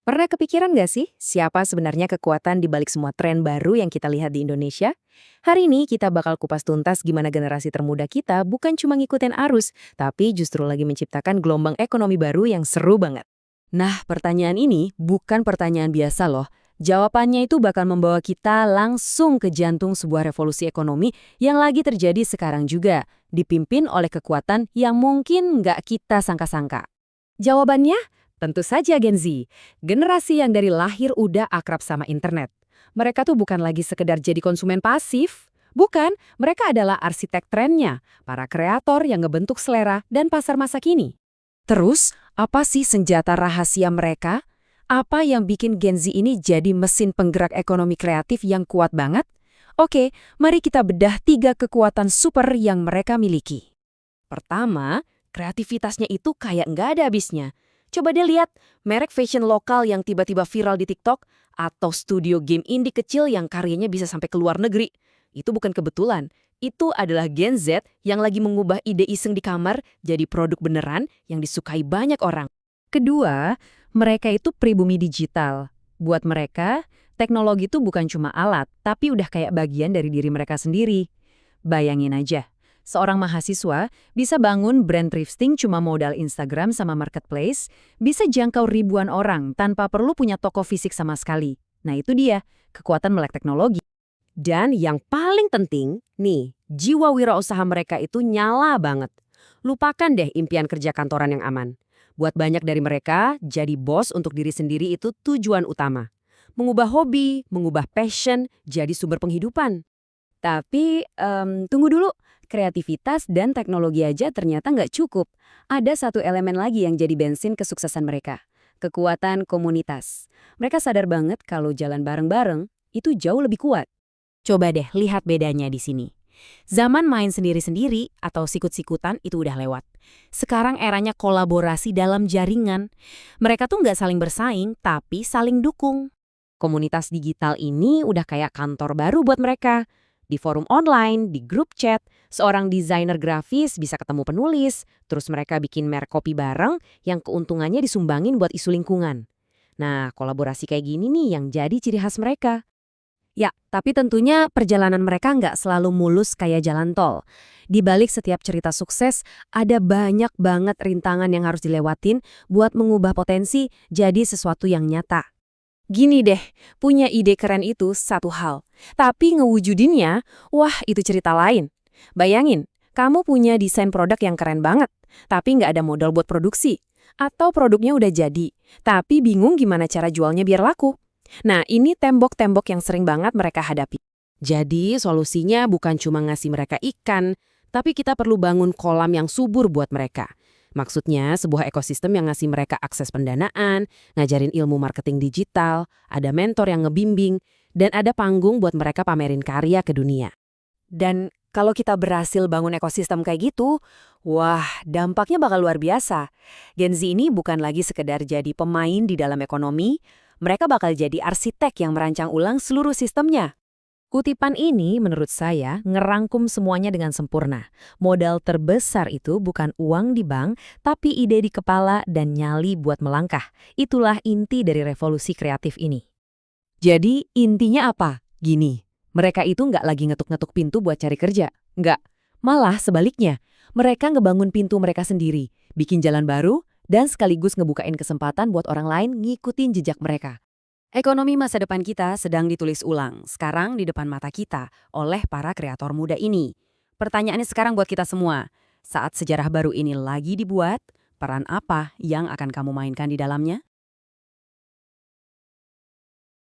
Pernah kepikiran nggak sih siapa sebenarnya kekuatan di balik semua tren baru yang kita lihat di Indonesia? Hari ini kita bakal kupas tuntas gimana generasi termuda kita bukan cuma ngikutin arus, tapi justru lagi menciptakan gelombang ekonomi baru yang seru banget. Nah, pertanyaan ini bukan pertanyaan biasa loh. Jawabannya itu bakal membawa kita langsung ke jantung sebuah revolusi ekonomi yang lagi terjadi sekarang juga, dipimpin oleh kekuatan yang mungkin nggak kita sangka-sangka. Jawabannya? Tentu saja Gen Z, generasi yang dari lahir udah akrab sama internet. Mereka tuh bukan lagi sekedar jadi konsumen pasif. Bukan, mereka adalah arsitek trennya, para kreator yang ngebentuk selera dan pasar masa kini. Terus, apa sih senjata rahasia mereka? Apa yang bikin Gen Z ini jadi mesin penggerak ekonomi kreatif yang kuat banget? Oke, mari kita bedah 3 kekuatan super yang mereka miliki. Pertama, kreativitasnya itu kayak nggak ada habisnya. Coba deh lihat, merek fashion lokal yang tiba-tiba viral di TikTok, atau studio game indie kecil yang karyanya bisa sampai ke luar negeri. Itu bukan kebetulan. Itu adalah Gen Z yang lagi mengubah ide iseng di kamar jadi produk beneran yang disukai banyak orang. Kedua, mereka itu pribumi digital. Buat mereka, teknologi itu bukan cuma alat, tapi udah kayak bagian dari diri mereka sendiri. Bayangin aja, seorang mahasiswa bisa bangun brand thrifting cuma modal Instagram sama marketplace, bisa jangkau ribuan orang tanpa perlu punya toko fisik sama sekali. Nah itu dia, kekuatan melek teknologi. Dan yang paling penting, nih, jiwa wirausaha mereka itu nyala banget. Lupakan deh impian kerja kantoran yang aman. Buat banyak dari mereka, jadi bos untuk diri sendiri itu tujuan utama. Mengubah hobi, mengubah passion, jadi sumber penghidupan. Tapi, tunggu dulu. Kreativitas dan teknologi aja ternyata nggak cukup. Ada satu elemen lagi yang jadi bensin kesuksesan mereka. Kekuatan komunitas. Mereka sadar banget kalau jalan bareng-bareng itu jauh lebih kuat. Coba deh lihat bedanya di sini. Zaman main sendiri-sendiri atau sikut-sikutan itu udah lewat. Sekarang eranya kolaborasi dalam jaringan. Mereka tuh nggak saling bersaing, tapi saling dukung. Komunitas digital ini udah kayak kantor baru buat mereka. Di forum online, di grup chat, seorang desainer grafis bisa ketemu penulis, terus mereka bikin merek kopi bareng yang keuntungannya disumbangin buat isu lingkungan. Nah, kolaborasi kayak gini nih yang jadi ciri khas mereka. Ya, tapi tentunya perjalanan mereka nggak selalu mulus kayak jalan tol. Di balik setiap cerita sukses, ada banyak banget rintangan yang harus dilewatin buat mengubah potensi jadi sesuatu yang nyata. Gini deh, punya ide keren itu satu hal. Tapi ngewujudinnya, wah itu cerita lain. Bayangin, kamu punya desain produk yang keren banget, tapi nggak ada modal buat produksi. Atau produknya udah jadi, tapi bingung gimana cara jualnya biar laku. Nah, ini tembok-tembok yang sering banget mereka hadapi. Jadi, solusinya bukan cuma ngasih mereka ikan, tapi kita perlu bangun kolam yang subur buat mereka. Maksudnya, sebuah ekosistem yang ngasih mereka akses pendanaan, ngajarin ilmu marketing digital, ada mentor yang ngebimbing, dan ada panggung buat mereka pamerin karya ke dunia. Dan kalau kita berhasil bangun ekosistem kayak gitu, wah, dampaknya bakal luar biasa. Gen Z ini bukan lagi sekedar jadi pemain di dalam ekonomi, mereka bakal jadi arsitek yang merancang ulang seluruh sistemnya. Kutipan ini menurut saya ngerangkum semuanya dengan sempurna. Modal terbesar itu bukan uang di bank, tapi ide di kepala dan nyali buat melangkah. Itulah inti dari revolusi kreatif ini. Jadi intinya apa? Gini, mereka itu nggak lagi ngetuk-ngetuk pintu buat cari kerja. Nggak. Malah sebaliknya, mereka ngebangun pintu mereka sendiri, bikin jalan baru, dan sekaligus ngebukain kesempatan buat orang lain ngikutin jejak mereka. Ekonomi masa depan kita sedang ditulis ulang, sekarang di depan mata kita, oleh para kreator muda ini. Pertanyaannya sekarang buat kita semua, saat sejarah baru ini lagi dibuat, peran apa yang akan kamu mainkan di dalamnya?